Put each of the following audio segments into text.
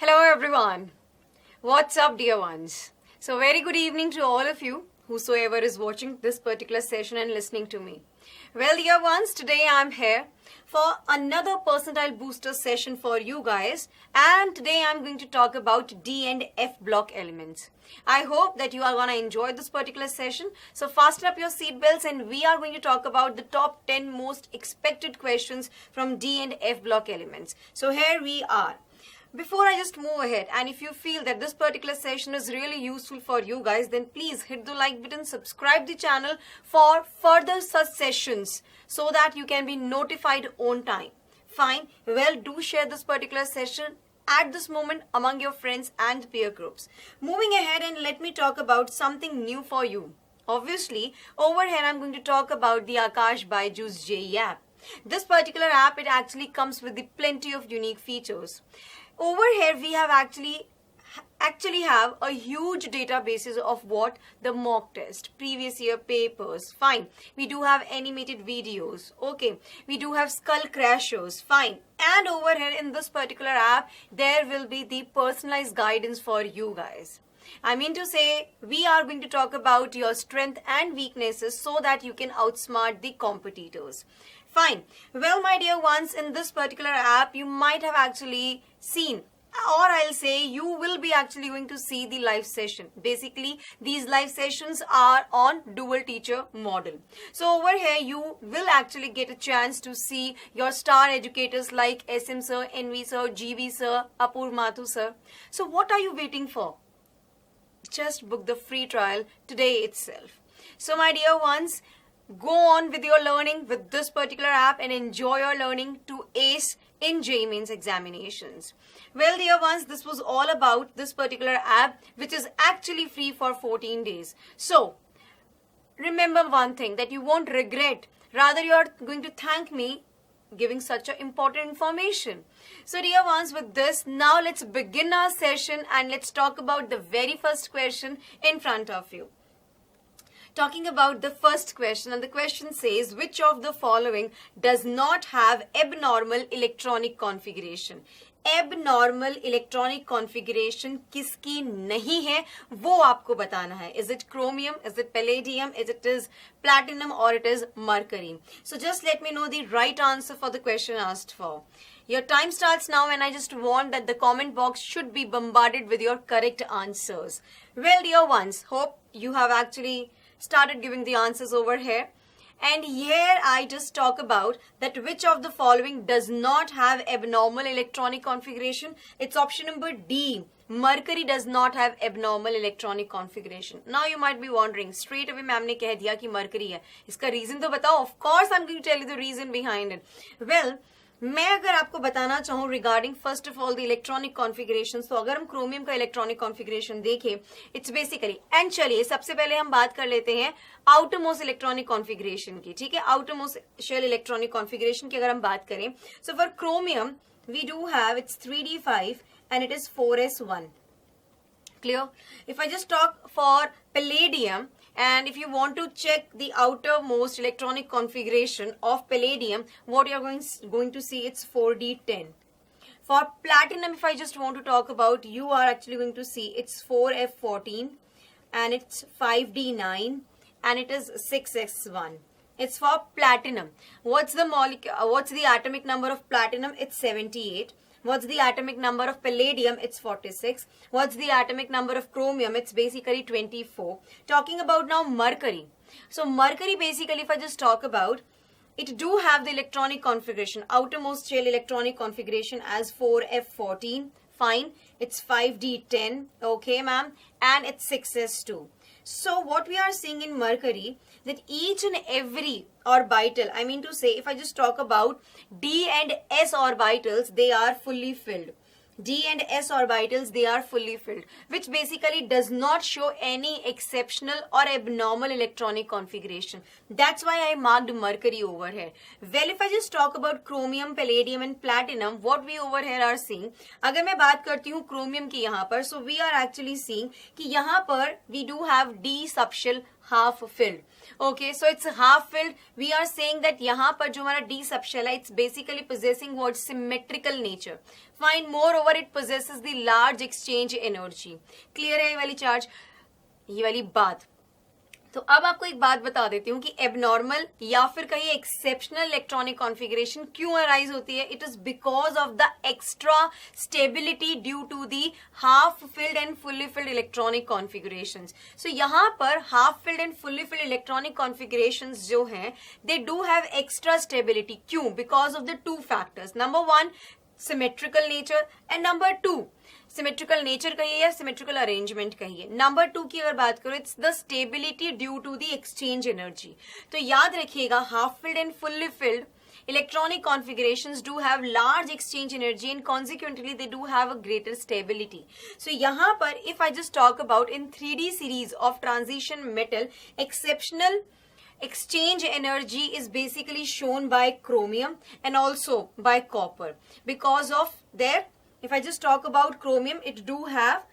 Hello everyone. What's up, dear ones? So, very good evening to all of you, whosoever is watching this particular session and listening to me. Well, dear ones, today I'm here for another percentile booster session for you guys, and today I'm going to talk about D and F block elements. I hope that you are going to enjoy this particular session. So fasten up your seatbelts and we are going to talk about the top 10 most expected questions from D and F block elements. So here we are. Before I just move ahead, and if you feel that this particular session is really useful for you guys, then please hit the like button, subscribe the channel for further such sessions so that you can be notified on time. Fine. Well, do share this particular session at this moment among your friends and peer groups. Moving ahead, and let me talk about something new for you. Obviously, over here I'm going to talk about the Aakash Byju's JEE app. This particular app, it actually comes with the plenty of unique features. Over here we have actually have a huge databases of what the mock test, previous year papers, fine. We do have animated videos, okay. We do have skull crashers, fine. And over here in this particular app, there will be the personalized guidance for you guys. I mean to say, we are going to talk about your strength and weaknesses so that you can outsmart the competitors. Fine. Well, my dear ones, in this particular app, you might have actually seen, or I'll say you will be actually going to see the live session. Basically, these live sessions are on dual teacher model. So over here, you will actually get a chance to see your star educators like SM sir, NV sir, GV sir, Apur Mathu sir. So what are you waiting for? Just book the free trial today itself. So my dear ones, go on with your learning with this particular app and enjoy your learning to ace in JEE Mains examinations. Well, dear ones, this was all about this particular app, which is actually free for 14 days. So remember one thing that you won't regret. Rather, you are going to thank me giving such a important information. So dear ones, with this, now let's begin our session and let's talk about the very first question in front of you. Talking about the first question, and the question says, which of the following does not have abnormal electronic configuration? Abnormal electronic configuration किसकी नहीं है वो आपको बताना है. Is it chromium, is it palladium, is it is platinum, or it is mercury? So just let me know the right answer for the question asked for. Your time starts now, and I just want that the comment box should be bombarded with your correct answers. Well, dear ones, hope you have actually started giving the answers over here. And here I just talk about that which of the following does not have abnormal electronic configuration. It's option number D. Mercury does not have abnormal electronic configuration. Now you might be wondering, straight away ma'am ने कह दिया कि mercury है. इसका reason तो बताओ. Of course I'm going to tell you the reason behind it. Well, मैं अगर आपको बताना चाहूँ regarding first of all the electronic configuration, तो अगर हम क्रोमियम का इलेक्ट्रॉनिक कॉन्फ़िगरेशन देखें, इट्स बेसिकली, एंड चलिए सबसे पहले हम बात कर लेते हैं आउटर मोस्ट इलेक्ट्रॉनिक कॉन्फ़िगरेशन की. ठीक है, outermost shell electronic configuration की अगर हम बात करें, so for chromium we do have its 3d5 and it is 4s1. Clear? If I just talk for palladium, and if you want to check the outermost electronic configuration of palladium, what you are going to see, it's 4d10. For platinum, if I just want to talk about, you are actually going to see it's 4f14 and it's 5d9 and it is 6s1. It's for platinum. What's the atomic number of platinum? It's 78. What's the atomic number of palladium? It's 46. What's the atomic number of chromium? It's basically 24. Talking about now mercury. So mercury, basically, if I just talk about, it do have the electronic configuration, outermost shell electronic configuration as 4f14. Fine. It's 5d10. Okay, ma'am. And it's 6s2. So what we are seeing in mercury, that each and every orbital, I mean to say, if I just talk about D and S orbitals, they are fully filled. D and S orbitals, they are fully filled, which basically does not show any exceptional or abnormal electronic configuration. That's why I marked mercury over here. Well, if I just talk about chromium, palladium and platinum, what we over here are seeing, अगर मैं बात करती हूँ chromium की यहाँ पर, so we are actually seeing कि यहाँ पर we do have D subshell half filled. Okay, so it's half filled. We are saying that यहाँ पर जो हमारा D subshell है, it's basically possessing what symmetrical nature. Fine. Moreover, it possesses the large exchange energy. Clear है ये वाली charge, ये वाली बात. तो अब आपको एक बात बता देती हूँ कि एबनॉर्मल या फिर कहीं एक्सेप्शनल इलेक्ट्रॉनिक कॉन्फ़िगरेशन क्यों अराइज होती है. It is because of the extra stability due to the half filled and fully filled electronic configurations. So यहाँ पर half filled and fully filled electronic configurations जो हैं they do have extra stability. क्यों? Because of the two factors. Number one, symmetrical nature, and number two, symmetrical nature कहिए या symmetrical arrangement कहिए. Number two की अगर बात करो, it's the stability due to the exchange energy. तो याद रखिएगा, half filled and fully filled electronic configurations do have large exchange energy and consequently they do have a greater stability. So यहाँ पर if I just talk about in 3D series of transition metal, exceptional exchange energy is basically shown by chromium and also by copper because of their, if I just talk about chromium, it do have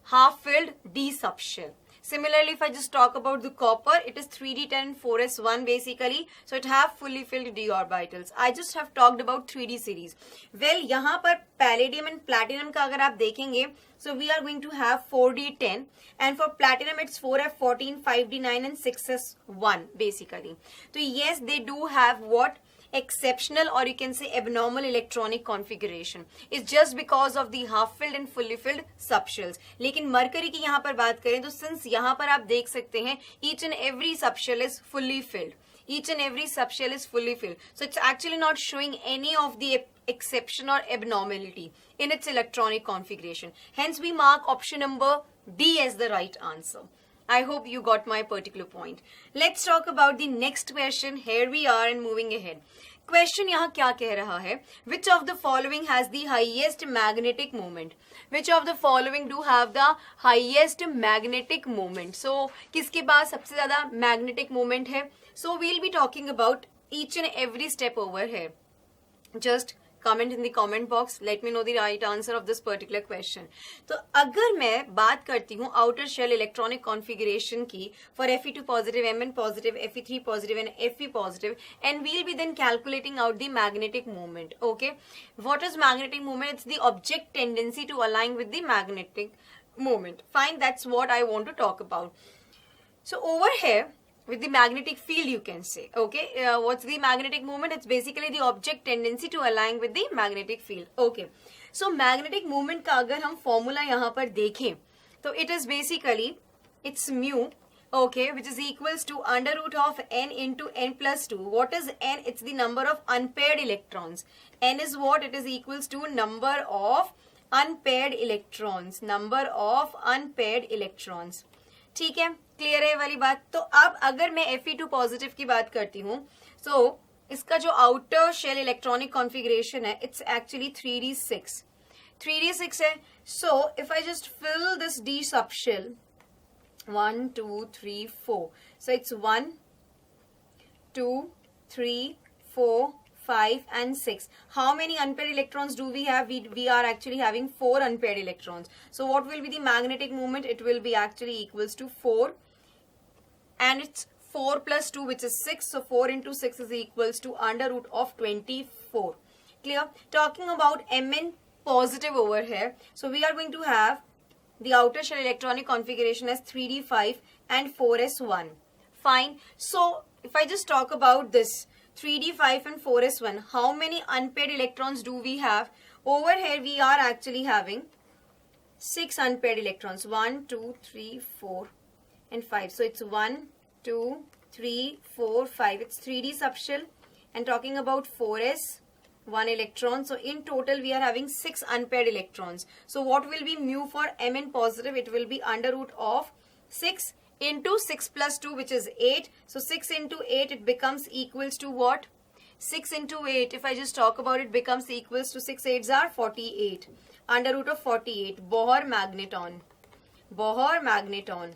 half filled D subshell. Similarly, if I just talk about the copper, it is 3d10 4s1 basically, so it have fully filled d orbitals. I just have talked about 3D series. Well, यहाँ पर palladium and platinum का अगर आप देखेंगे, so we are going to have 4d10 and for platinum it's 4f14, 5d9 and 6s1 basically. So yes, they do have what? Exceptional or you can say abnormal electronic configuration. It's just because of the half filled and fully filled subshells. लेकिन mercury की यहाँ पर बात करें तो since यहाँ पर आप देख सकते हैं each and every subshell is fully filled. Each and every subshell is fully filled. So it's actually not showing any of the exception or abnormality in its electronic configuration. Hence we mark option number D as the right answer. I hope you got my particular point. Let's talk about the next question. Here we are and moving ahead. Question यहाँ क्या कह रहा है? Which of the following has the highest magnetic moment? Which of the following do have the highest magnetic moment? So किसके पास सबसे ज़्यादा magnetic moment है? So we'll be talking about each and every step over here. Just comment in the comment box. Let me know the right answer of this particular question. तो अगर मैं बात करती हूँ outer shell electronic configuration की for Fe2 positive, Mn positive, Fe3 positive and Fe positive, and we'll be then calculating out the magnetic moment. Okay, what is magnetic moment? It's the object tendency to align with the magnetic moment. Fine, that's what I want to talk about. So over here, with the magnetic field you can say, okay, what's the magnetic moment? It's basically the object tendency to align with the magnetic field. Okay, so magnetic moment का अगर हम formula यहाँ पर देखें तो it is basically, it's mu, okay, which is equals to under root of n into n plus 2. What is n? It's the number of unpaired electrons. N is what? It is equals to number of unpaired electrons. Number of unpaired electrons. ठीक है, clear है वाली बात. तो अब अगर मैं Fe2 positive की बात करती हूँ, so इसका जो आउटर शेल इलेक्ट्रॉनिक कॉन्फ़िगरेशन है, इट्स एक्चुअली 3d6. 3d6 है. So if I just fill this D subshell, 1 2 3 4, so it's 1 2 3 4 5 and 6. How many unpaired electrons do we have? We are actually having 4 unpaired electrons. So what will be the magnetic moment? It will be actually equals to 4 and it's 4 plus 2 which is 6. So 4 into 6 is equals to under root of 24. Clear? Talking about Mn positive over here. So we are going to have the outer shell electronic configuration as 3d5 and 4s1. Fine. So if I just talk about this 3d5 and 4s1, how many unpaired electrons do we have? Over here we are actually having 6 unpaired electrons. 1 2 3 4 and 5. So it's 1 2 3 4 5. It's 3d subshell. And talking about 4s, 1 electron. So in total we are having 6 unpaired electrons. So what will be mu for Mn positive? It will be under root of 6 into 6 plus 2 which is 8. So 6 into 8 it becomes equals to what? 6 into 8, if I just talk about it, becomes equals to 6 8s are 48. Under root of 48. Bohr magneton. Bohr magneton.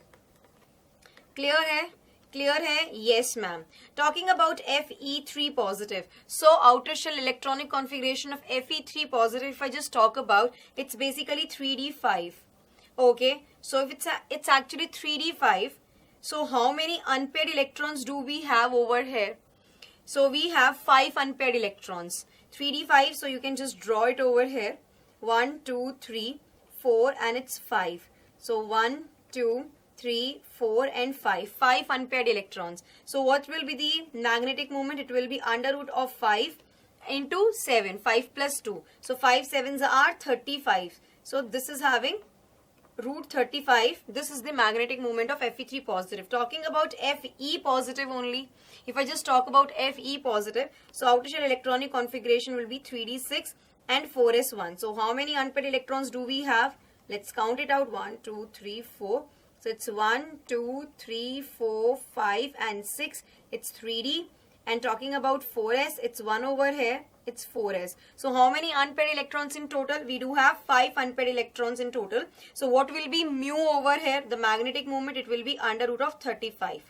Clear hai? Clear hai? Yes ma'am. Talking about Fe3 positive. So outer shell electronic configuration of Fe3 positive, if I just talk about, it's basically 3d5. Okay, So if it's actually 3d5, so how many unpaired electrons do we have over here? So we have 5 unpaired electrons. 3d5, so you can just draw it over here. 1, 2, 3, 4 and it's 5. So 1, 2, 3, 4 and 5. 5 unpaired electrons. So what will be the magnetic moment? It will be under root of 5 into 7. 5 plus 2. So 5 sevens are 35. So this is having root 35. This is the magnetic moment of Fe3 positive. Talking about Fe positive only. If I just talk about Fe positive, so outer shell electronic configuration will be 3d6 and 4s1. So how many unpaired electrons do we have? Let's count it out. 1, 2, 3, 4. So it's 1, 2, 3, 4, 5 and 6. It's 3d. And talking about 4s, it's 1 over here. It's 4s. So how many unpaired electrons in total? We do have 5 unpaired electrons in total. So what will be mu over here? The magnetic moment, it will be under root of 35.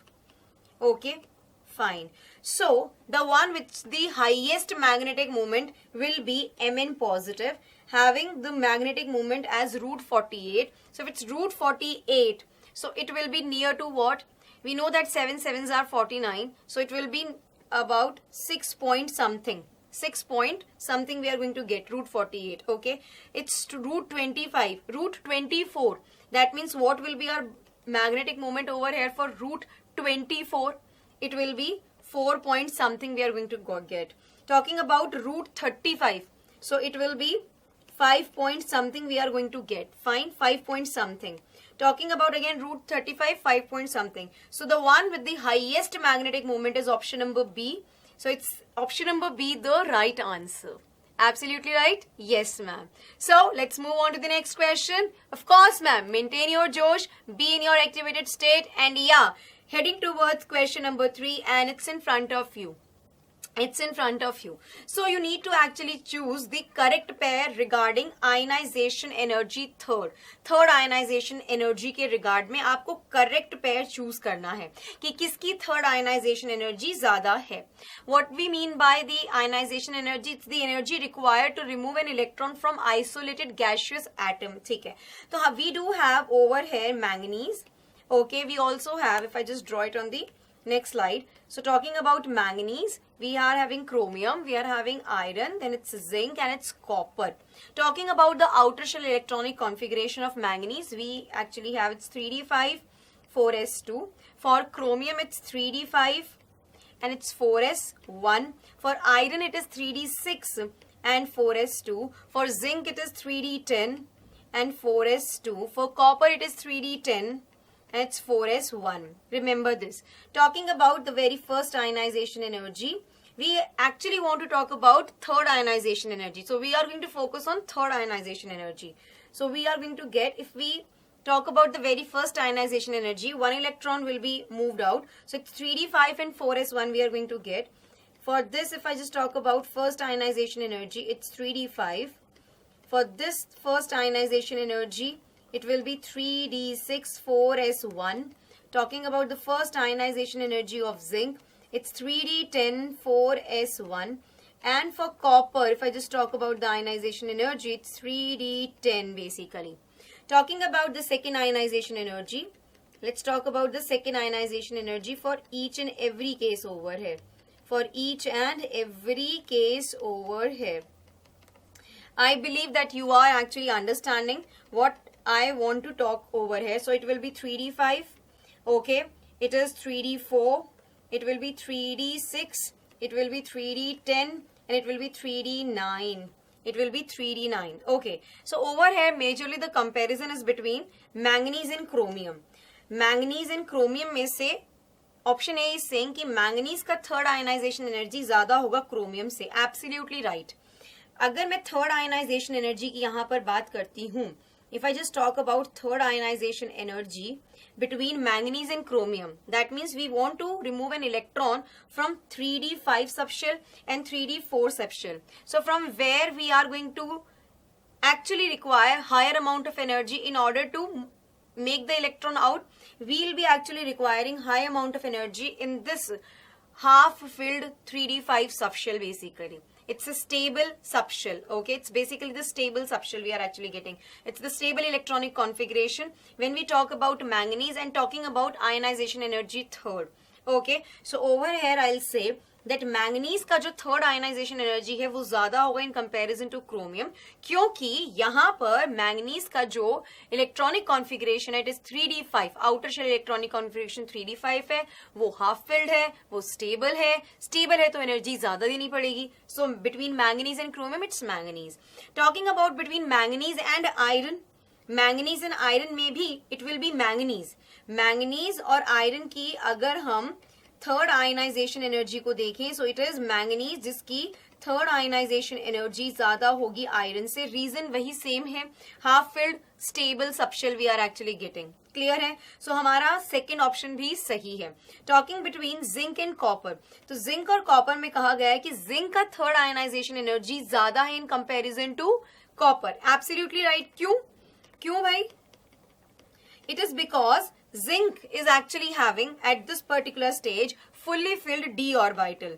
Okay, fine. So the one with the highest magnetic moment will be Mn positive, having the magnetic moment as root 48. So if it's root 48, so it will be near to what? We know that 7 sevens are 49. So it will be about 6 point something. 6 point something we are going to get, root 48. Okay, it's root 25, root 24. That means what will be our magnetic moment over here for root 24? It will be 4 point something we are going to get. Talking about root 35, so it will be 5 point something we are going to get. Fine, 5 point something. Talking about again root 35, 5 point something. So the one with the highest magnetic moment is option number B. So it's option number B, the right answer. Absolutely right? Yes, ma'am. So let's move on to the next question. Of course, ma'am, maintain your Josh, be in your activated state, and yeah, heading towards question number 3, and it's in front of you. It's in front of you. So you need to actually choose the correct pair regarding ionization energy third. Third ionization energy के regard में आपको correct pair choose करना है कि किसकी third ionization energy ज़्यादा है. What we mean by the ionization energy, it's the energy required to remove an electron from isolated gaseous atom. ठीक है. तो we do have over here manganese. Okay, we also have, if I just draw it on the next slide. So talking about manganese, we are having chromium, we are having iron, then it's zinc and it's copper. Talking about the outer shell electronic configuration of manganese, we actually have it's 3d5, 4s2. For chromium, it's 3d5 and it's 4s1. For iron, it is 3d6 and 4s2. For zinc, it is 3d10 and 4s2. For copper, it is 3d10. And it's 4s1. Remember this. Talking about the very first ionization energy, we actually want to talk about third ionization energy. So we are going to focus on third ionization energy. So we are going to get, if we talk about the very first ionization energy, one electron will be moved out. So it's 3d5 and 4s1 we are going to get. For this, if I just talk about first ionization energy, it's 3d5. For this first ionization energy, it will be 3d6 4s1. Talking about the first ionization energy of zinc, it's 3d10 4s1. And for copper, if I just talk about the ionization energy, it's 3d10 basically. Talking about the second ionization energy, let's talk about the second ionization energy for each and every case over here. For each and every case over here. I believe that you are actually understanding what I want to talk over here. So it will be 3d5. Okay. It is 3d4. It will be 3d6. It will be 3d10. And it will be 3d9. It will be 3d9. Okay. So over here, majorly the comparison is between manganese and chromium. Manganese and chromium में से option A is saying कि manganese का third ionization energy ज़्यादा होगा chromium से. Absolutely right. अगर मैं third ionization energy की यहाँ पर बात करती हूँ, if I just talk about third ionization energy between manganese and chromium, that means we want to remove an electron from 3d5 subshell and 3d4 subshell. So from where we are going to actually require higher amount of energy in order to make the electron out, we will be actually requiring high amount of energy in this half filled 3d5 subshell basically. It's a stable subshell. Okay, it's basically the stable subshell we are actually getting. It's the stable electronic configuration when we talk about manganese and talking about ionization energy third. Okay, so over here I'll say that manganese का जो third ionization energy है वो ज्यादा होगा इन comparison two chromium, क्योंकि यहाँ पर manganese का जो इलेक्ट्रॉनिक कॉन्फ़िगरेशन है it is 3d5, outer shell electronic configuration 3d5 है, वो हाफ फिल्ड है, वो स्टेबल है. स्टेबल है तो एनर्जी ज्यादा देनी पड़ेगी. So between manganese and chromium it's manganese. Talking about between manganese and iron, manganese and iron में भी it will be manganese. Manganese और आयरन की अगर हम थर्ड आयनाइजेशन एनर्जी को देखें, सो इट इज मैंगनीज जिसकी थर्ड आयनाइजेशन एनर्जी ज्यादा होगी आयरन से. रीजन वही सेम है, half filled stable subshell we are actually getting. Clear है? सो हमारा सेकेंड ऑप्शन भी सही है. Talking between zinc and copper, तो जिंक और कॉपर में कहा गया है कि जिंक का थर्ड आयनाइजेशन एनर्जी ज्यादा है in comparison to copper. Absolutely right. क्यों भाई? It is because zinc is actually having at this particular stage fully filled d orbital.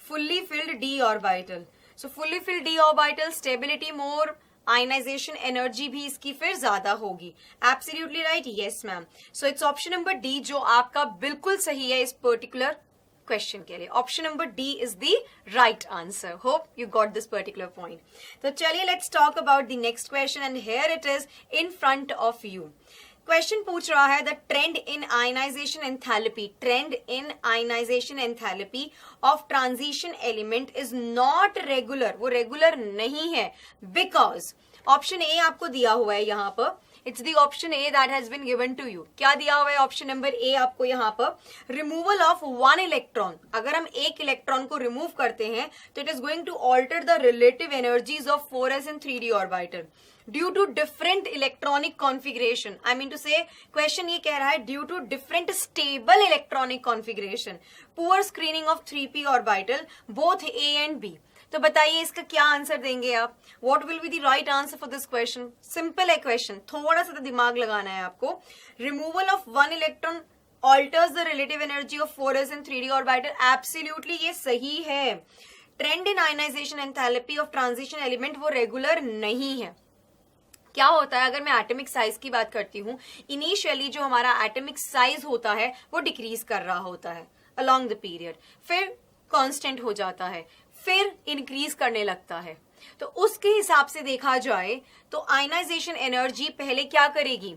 Fully filled d orbital. So fully filled d orbital stability more, ionization energy भी इसकी फिर ज्यादा होगी. Absolutely right. Yes ma'am. So it's option number D जो आपका बिल्कुल सही है इस particular क्वेश्चन के लिए. Option number D is the right answer. Hope you got this particular point. तो चलिए let's talk about the next question and here it is in front of you. Question पूछ रहा है the trend in ionization enthalpy, trend in ionization enthalpy of transition element is not regular. वो regular नहीं है because option A आपको दिया हुआ है यहाँ पर. It's the option A that has been given to you. क्या दिया हुआ है ऑप्शन नंबर ए आपको यहाँ पर? Removal of one electron. अगर हम एक इलेक्ट्रॉन को रिमूव करते हैं तो it is going to alter the relative energies of 4s and 3d orbital due to different electronic configuration. I mean to say question ये कह रहा है due to different stable electronic configuration, poor screening of 3p orbital both A and B. तो बताइए इसका क्या answer देंगे आप? What will be the right answer for this question? Simple है क्वेश्चन, थोड़ा सा तो दिमाग लगाना है आपको. Removal of one electron alters the relative energy of 4s and 3d orbital. Absolutely ये सही है. Trend in ionization enthalpy of transition element वो रेगुलर नहीं है. क्या होता है अगर मैं एटॉमिक साइज की बात करती हूँ, इनिशियली जो हमारा एटॉमिक साइज होता है वो डिक्रीज कर रहा होता है अलोंग द पीरियड, फिर कांस्टेंट हो जाता है, फिर इंक्रीज करने लगता है. तो उसके हिसाब से देखा जाए तो आयनाइजेशन एनर्जी पहले क्या करेगी?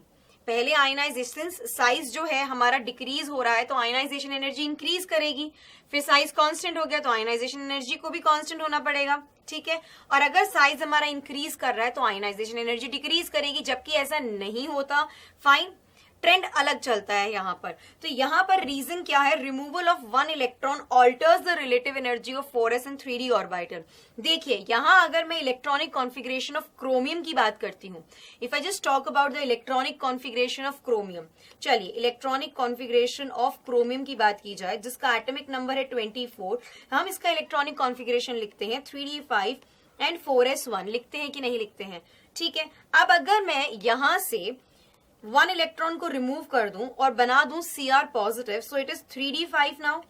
पहले आयनाइजेशन साइज जो है हमारा डिक्रीज हो रहा है तो आयनाइजेशन एनर्जी इंक्रीज करेगी. फिर साइज कांस्टेंट हो गया तो आयनाइजेशन एनर्जी को भी कांस्टेंट होना पड़ेगा. ठीक है. और अगर साइज हमारा इंक्रीज कर रहा है तो आयनाइजेशन एनर्जी डिक्रीज करेगी, जबकि ऐसा नहीं होता. फाइन, ट्रेंड अलग चलता है यहाँ पर. तो यहाँ पर रीजन क्या है? Removal of one electron alters the relative energy of 4s and 3d orbital. देखिए यहाँ अगर मैं इलेक्ट्रॉनिक कॉन्फिगरेशन ऑफ क्रोमियम की बात करती हूँ, if I just talk about the electronic configuration of chromium. चलिए इलेक्ट्रॉनिक कॉन्फिगरेशन ऑफ क्रोमियम की बात की जाए जिसका एटॉमिक नंबर है 24. हम इसका इलेक्ट्रॉनिक कॉन्फिगरेशन लिखते हैं 3d5 and 4s1. लिखते हैं कि नहीं लिखते हैं? ठीक है. अब अगर मैं यहाँ से वन इलेक्ट्रॉन को रिमूव कर दूं और बना दूं Cr positive, so it is 3d5 now.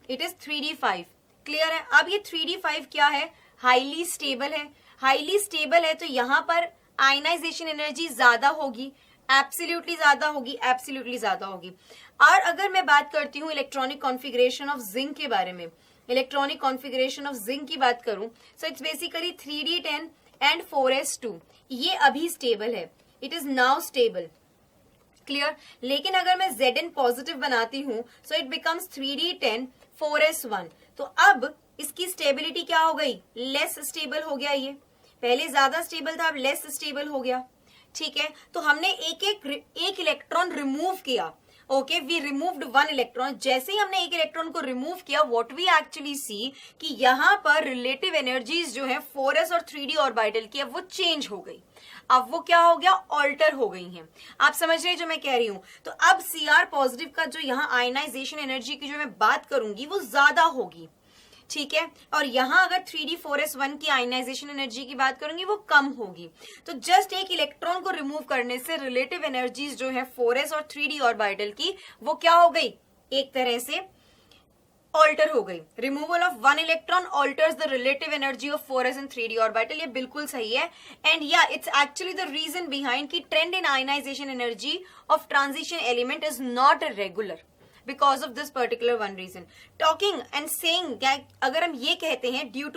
It is 3d5. Clear है? अब ये 3d5 क्या है? हाईली स्टेबल है. हाईली स्टेबल है तो यहाँ पर आयनाइजेशन एनर्जी ज्यादा होगी. एब्सोल्युटली ज्यादा होगी. एब्सोल्युटली ज्यादा होगी. और अगर मैं बात करती हूँ इलेक्ट्रॉनिक कॉन्फिगरेशन ऑफ जिंक के बारे में, इलेक्ट्रॉनिक कॉन्फिगरेशन ऑफ जिंक की बात करूं, so it's basically 3d10 and 4s2. ये अभी स्टेबल है. It is now stable. Clear? लेकिन अगर मैं Zn पॉजिटिव बनाती हूं so it becomes 3d10 4s1. तो अब इसकी स्टेबिलिटी क्या हो गई? लेस स्टेबल हो गया. ये पहले ज्यादा स्टेबल था, अब लेस स्टेबल हो गया. ठीक है. तो हमने एक इलेक्ट्रॉन रिमूव किया. Okay, we removed one electron. जैसे ही हमने एक इलेक्ट्रॉन को रिमूव किया, व्हाट वी एक्चुअली सी कि यहाँ पर रिलेटिव एनर्जीज जो है 4s और 3d ऑर्बिटल की अब वो चेंज हो गई. अब वो क्या हो गया? ऑल्टर हो गई हैं. आप समझ रहे हैं जो मैं कह रही हूं? तो अब Cr पॉजिटिव का जो यहाँ आयनाइजेशन एनर्जी की जो मैं बात करूंगी वो ज्यादा होगी. ठीक है. और यहाँ अगर 3d4s1 की आयनाइजेशन एनर्जी की बात करूंगी वो कम होगी. तो जस्ट एक इलेक्ट्रॉन को रिमूव करने से रिलेटिव एनर्जीज जो है 4s और 3d ऑर्बिटल की वो क्या हो गई? एक तरह से ऑल्टर हो गई। Removal of one electron alters the relative energy of 4s and 3d orbital, ये बिल्कुल सही है। एंड या it's actually the reason behind की trend in ionization energy of transition element is not regular because of this particular one reason. Talking and saying, अगर हम ये कहते हैं due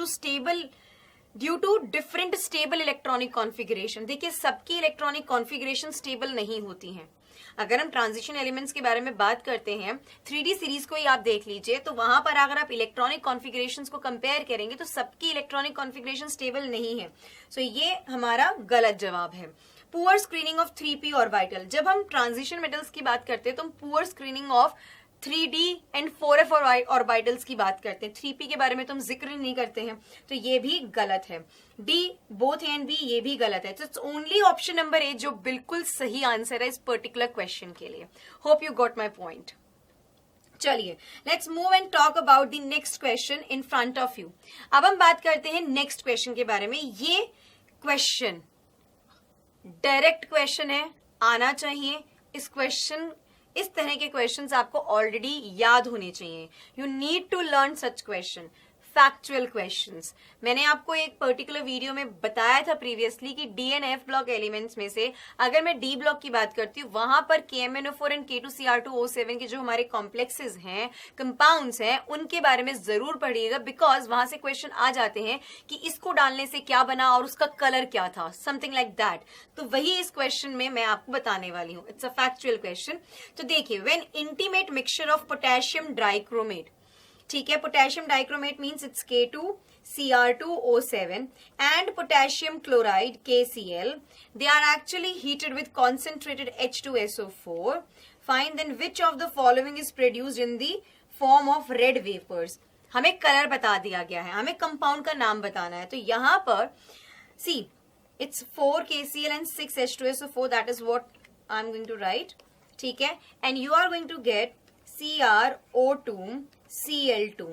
to different stable electronic configuration, देखिए सबकी electronic configuration stable नहीं होती हैं। अगर हम ट्रांजिशन एलिमेंट्स के बारे में बात करते हैं, 3D सीरीज को ही आप देख लीजिए, तो वहां पर अगर आप इलेक्ट्रॉनिक कॉन्फ़िगरेशंस को कंपेयर करेंगे तो सबकी इलेक्ट्रॉनिक कॉन्फ़िगरेशन स्टेबल नहीं है। सो ये हमारा गलत जवाब है। Poor screening of 3p orbital, जब हम ट्रांजिशन मेटल्स की बात करते हैं तो हम poor screening of 3d and 4f orbitals की बात करते हैं, 3p के बारे में तो हम जिक्र नहीं करते हैं, तो ये भी गलत है। D both A and B, ये भी गलत है। तो it's only option number A जो बिल्कुल सही आंसर है इस पर्टिकुलर क्वेश्चन के लिए। Hope you got my point. चलिए let's move and talk about the next question in front of you. अब हम बात करते हैं नेक्स्ट क्वेश्चन के बारे में। ये क्वेश्चन डायरेक्ट क्वेश्चन है, आना चाहिए। इस तरह के क्वेश्चंस आपको ऑलरेडी याद होने चाहिए। You need to learn such question, factual questions. मैंने आपको एक पर्टिकुलर वीडियो में बताया था प्रीवियसली कि D and f block elements में से अगर मैं डी ब्लॉक की बात करती हूँ, वहां पर KMnO4 एंड K2Cr2O7 के जो हमारे कॉम्प्लेक्सेस हैं, कंपाउंड्स हैं, उनके बारे में जरूर पढ़िएगा, बिकॉज वहां से क्वेश्चन आ जाते हैं कि इसको डालने से क्या बना और उसका कलर क्या था, समथिंग लाइक दैट। तो वही इस क्वेश्चन में मैं आपको बताने वाली हूँ। It's a factual question. तो देखिए, when intimate mixture of potassium dichromate, ठीक है, potassium dichromate means it's K2Cr2O7 and potassium chloride KCl, they are actually heated with concentrated H2SO4. Find then which of the following is produced in the form of red vapors. हमें colour बता दिया गया है, हमें compound का नाम बताना है। तो यहाँ पर see it's 4 KCl and 6 H2SO4, that is what I'm going to write, ठीक है, and you are going to get CrO2 Cl2,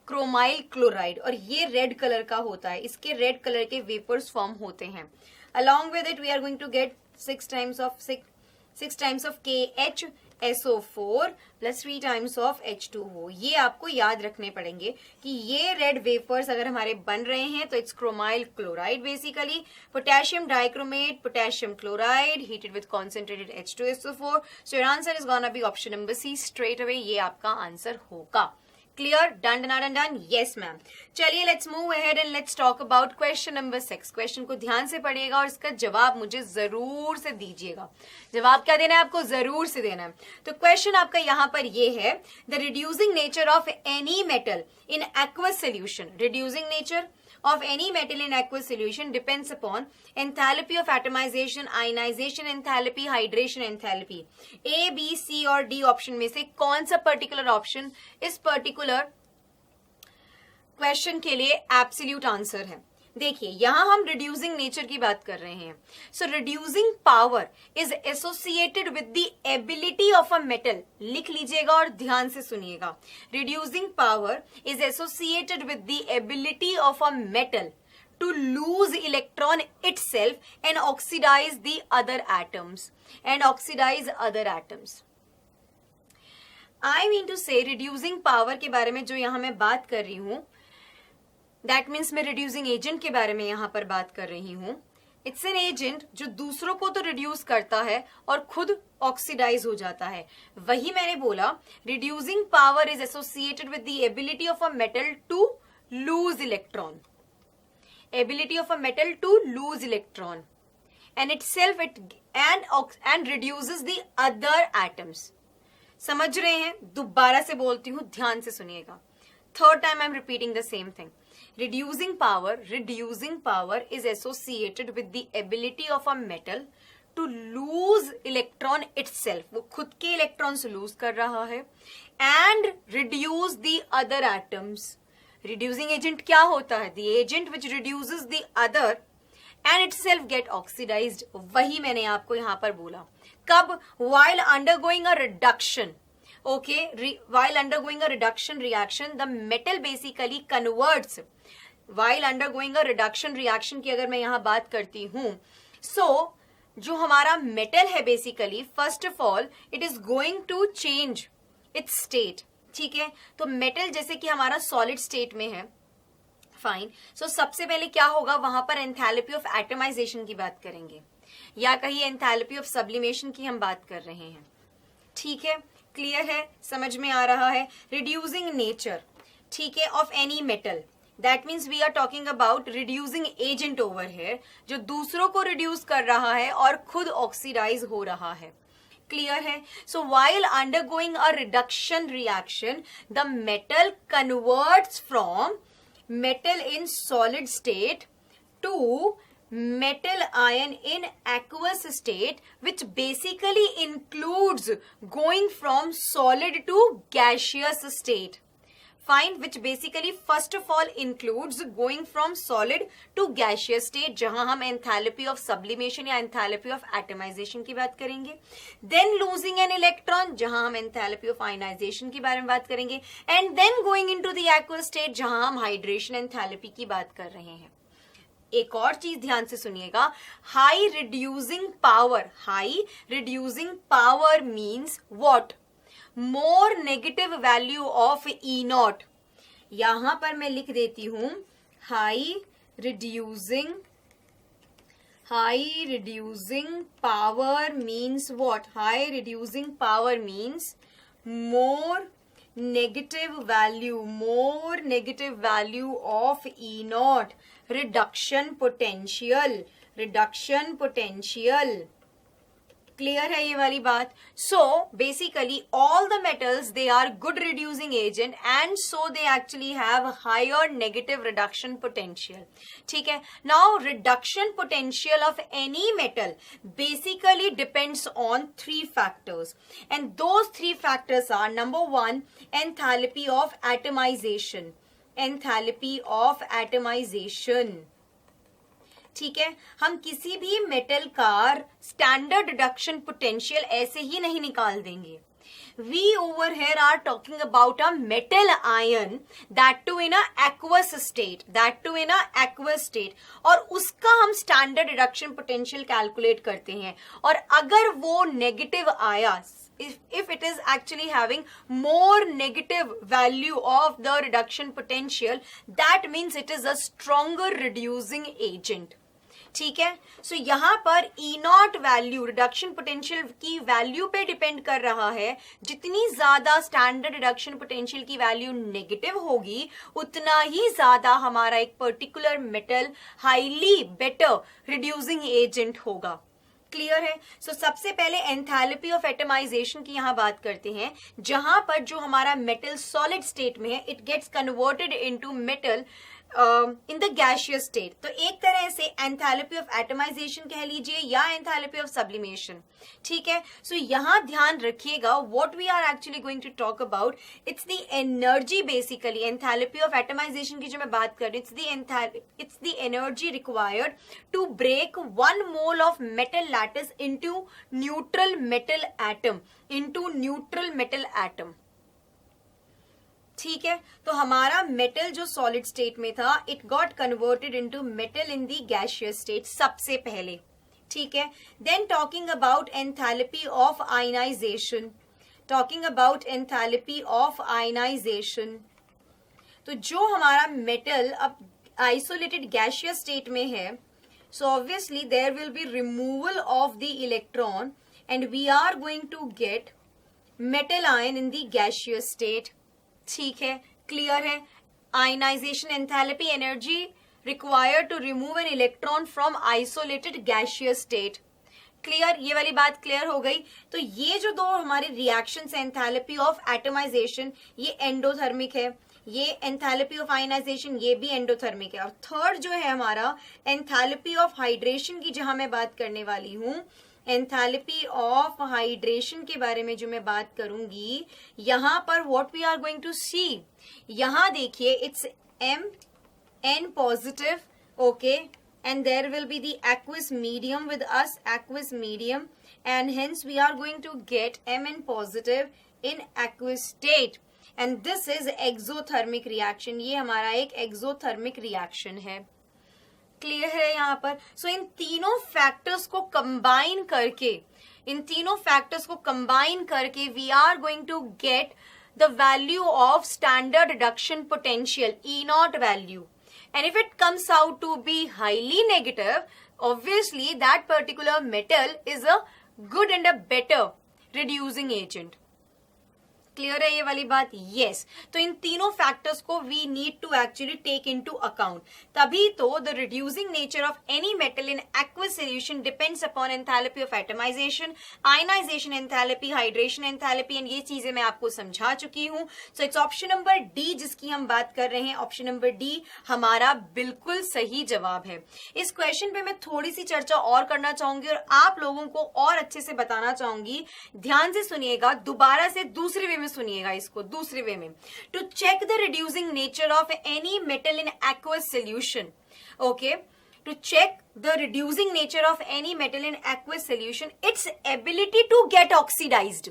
chromyl chloride, और ये रेड कलर का होता है, इसके रेड कलर के वेपर्स फॉर्म होते हैं। Along with it we are going to get 6 times of KHSO4 plus 3 times of H2O। ये आपको याद रखने पड़ेंगे कि ये रेड वेपर्स अगर हमारे बन रहे हैं तो it's chromyl chloride basically, potassium dichromate, potassium chloride heated with concentrated H2SO4। So your answer is gonna be option number c straight away, ये आपका आंसर होगा। Clear? Done done done? Yes ma'am. चलिए let's move ahead and let's talk about question number 6। Question को ध्यान से पढ़िएगा और इसका जवाब मुझे जरूर से दीजिएगा। जवाब क्या देना है आपको? जरूर से देना है। तो क्वेश्चन आपका यहाँ पर ये है, the reducing nature of any metal in aqueous solution, reducing nature of any metal in aqueous solution depends upon enthalpy of atomization, ionization enthalpy, hydration enthalpy. A, B, C और D ऑप्शन में से कौन सा particular option इस particular question के लिए absolute answer है? देखिए, यहां हम रिड्यूसिंग नेचर की बात कर रहे हैं। So reducing power is associated with the ability of a metal, लिख लीजिएगा और ध्यान से सुनिएगा। Reducing power is associated with the ability of a metal to lose electron itself and oxidize the other atoms I mean to say reducing power के बारे में जो यहाँ मैं बात कर रही हूँ, दैट मीन्स मैं रिड्यूसिंग एजेंट के बारे में यहाँ पर बात कर रही हूँ। इट्स एन एजेंट जो दूसरों को तो रिड्यूस करता है और खुद ऑक्सीडाइज हो जाता है। वही मैंने बोला, reducing power is associated with the ability of a metal to lose electron, ability of a metal to lose electron and itself it and reduces the other atoms। समझ रहे हैं? दोबारा से बोलती हूँ, ध्यान से सुनिएगा। Third time I am repeating the same thing. reducing power is associated with the ability of a metal to lose electron itself, वो खुद के इलेक्ट्रॉन्स लूज कर रहा है, and reduce the other atoms। reducing agent क्या होता है? the agent which reduces the other and itself get oxidized। वही मैंने आपको यहाँ पर बोला। कब? while undergoing a reduction, okay, while undergoing a reduction reaction the metal basically converts, while undergoing a reduction reaction की अगर मैं यहाँ बात करती हूँ, so जो हमारा मेटल है basically, first of all it is going to change its state, ठीक है, तो मेटल जैसे कि हमारा सॉलिड स्टेट में है, फाइन। सो सबसे पहले क्या होगा, वहां पर एंथैल्पी ऑफ एटमाइजेशन की बात करेंगे, या कहीं एंथैल्पी ऑफ सब्लिमेशन की हम बात कर रहे हैं। ठीक है, क्लियर है, समझ में आ रहा है। रिड्यूसिंग नेचर, ठीक है, of any metal, that means we are talking about reducing agent over here, जो दूसरों को रिड्यूस कर रहा है और खुद ऑक्सीडाइज हो रहा है। क्लियर है। So while undergoing a reduction reaction, the metal converts from metal in solid state to metal ion in aqueous state, which basically includes going from solid to gaseous state. Fine, which basically first of all includes going from solid to gaseous state, जहां हम enthalpy of sublimation या enthalpy of atomization की बात करेंगे. Then losing an electron, जहां हम enthalpy of ionization के बारे में बात करेंगे. And then going into the aqueous state, जहां हम hydration enthalpy की बात कर रहे हैं. एक और चीज ध्यान से सुनिएगा, high reducing power means what, more negative value of E naught. यहां पर मैं लिख देती हूं high reducing power means what, high reducing power means more negative value of E naught, reduction potential. Clear है ये वाली बात. So basically all the metals they are good reducing agent and so they actually have higher negative reduction potential. ठीक है, now reduction potential of any metal basically depends on 3 factors, and those 3 factors are, number 1, enthalpy of atomization. ठीक है, हम किसी भी metal का standard reduction potential ऐसे ही नहीं निकाल देंगे. We over here are talking about a metal ion, that too in a aqueous state, और उसका हम स्टैंडर्ड रिडक्शन पोटेंशियल कैलकुलेट करते हैं. और अगर वो नेगेटिव आया, if it is actually having more negative value of the reduction potential, that means it is a stronger reducing agent. ठीक है, सो यहां पर ई नॉट वैल्यू रिडक्शन पोटेंशियल की वैल्यू पे डिपेंड कर रहा है. जितनी ज्यादा स्टैंडर्ड रिडक्शन पोटेंशियल की वैल्यू नेगेटिव होगी, उतना ही ज्यादा हमारा एक particular metal highly better reducing agent होगा. क्लियर है. सो सबसे पहले एंथैल्पी ऑफ एटमाइजेशन की यहां बात करते हैं, जहां पर जो हमारा मेटल सॉलिड स्टेट में है, it gets converted into metal in the gaseous state. तो एक तरह से एंथैल्पी ऑफ एटमाइजेशन कह लीजिए या एंथैल्पी ऑफ सब्लिमेशन. ठीक है, सो यहां ध्यान रखिएगा, what we are actually going to talk about, it's the energy. Basically enthalpy of atomization की जो मैं बात कर रही हूँ, it's the energy required to break 1 mole of metal lattice into neutral metal atom. ठीक है, तो हमारा मेटल जो सॉलिड स्टेट में था, it got converted into metal in the gaseous state सबसे पहले. ठीक है, then talking about enthalpy of ionization. तो जो हमारा मेटल अब आइसोलेटेड गैसियस स्टेट में है, so obviously there will be removal of the electron and we are going to get metal ion in the gaseous state. ठीक है, clear है. Ionization enthalpy energy required to remove an electron from isolated gaseous state. Clear, ये वाली बात clear हो गई. तो ये जो दो हमारे रिएक्शंस है, एंथैल्पी ऑफ एटमाइजेशन ये एंडोथर्मिक है, ये एंथैल्पी ऑफ आयनाइजेशन ये भी एंडोथर्मिक है. और थर्ड जो है हमारा एंथैल्पी ऑफ हाइड्रेशन की, जहां मैं बात करने वाली हूं, एंथैल्पी ऑफ हाइड्रेशन के बारे में जो मैं बात करूंगी, यहां पर what we are going to see, यहां देखिए it's Mn positive, okay, and there will be the aqueous medium with us, and hence we are going to get Mn positive in aqueous state, and this is exothermic reaction. ये हमारा एक exothermic reaction है. Clear है यहाँ पर. सो इन तीनों factors को combine करके we are going to get the value of standard reduction potential, E naught value. And if it comes out to be highly negative, obviously that particular metal is a good and a better reducing agent. Clear है ये वाली बात? Yes. तो इन तीनों factors को we need to actually take into account. तभी तो the reducing nature of any metal in aqueous solution depends upon enthalpy of atomization, ionization enthalpy, hydration enthalpy, and ये चीजें मैं आपको समझा चुकी हूं. So it's option number D जिसकी हम बात कर रहे हैं. ऑप्शन नंबर डी हमारा बिल्कुल सही जवाब है. इस क्वेश्चन पे मैं थोड़ी सी चर्चा और करना चाहूंगी और आप लोगों को और अच्छे से बताना चाहूंगी. ध्यान से सुनिएगा, दोबारा से दूसरे वे में सुनिएगा इसको, दूसरे वे में. To check the reducing nature of any metal in aqueous solution. Okay, to check the reducing nature of any metal in aqueous solution, its ability to get oxidized.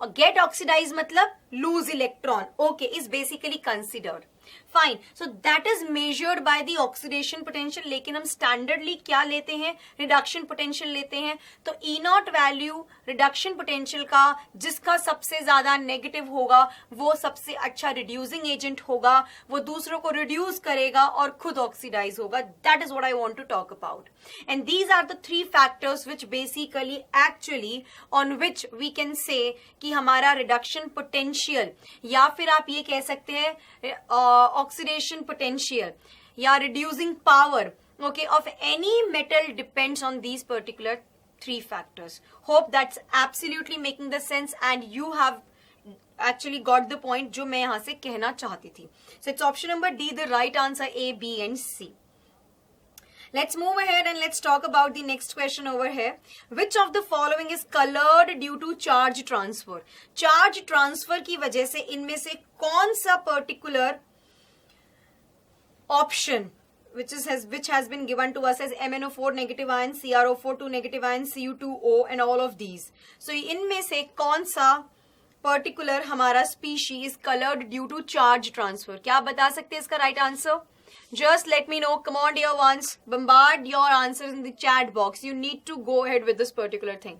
और get oxidized मतलब lose electron. Okay, is basically considered. Fine. So that is measured by the oxidation potential. लेकिन हम स्टैंडर्डली क्या लेते हैं? Reduction potential लेते हैं. तो ई नॉट वैल्यू रिडक्शन पोटेंशियल का जिसका सबसे ज्यादा नेगेटिव होगा वो सबसे अच्छा रिड्यूसिंग एजेंट होगा. वो दूसरों को रिड्यूस करेगा और खुद ऑक्सीडाइज होगा. That is what I want to talk about. And these are the three factors which basically actually on which we can say कि हमारा रिडक्शन पोटेंशियल या फिर आप ये कह सकते हैं oxidation potential या reducing power, okay, of any metal depends on these particular three factors. Hope that's absolutely making the sense and you have actually got the point जो मैं यहाँ से कहना चाहती थी. So it's option number D, the right answer, A, B and C. Let's move ahead and let's talk about the next question over here. Which of the following is colored due to charge transfer? Charge transfer की वजह से इनमें से कौन सा particular option which has been given to us as MnO4 negative ion, CrO4 2 negative ion, Cu2O and all of these. So इनमें से कौन सा particular हमारा species is colored due to charge transfer? क्या आप बता सकते हैं इसका right answer? Just let me know. Come on dear ones, bombard your answers in the chat box. You need to go ahead with this particular thing.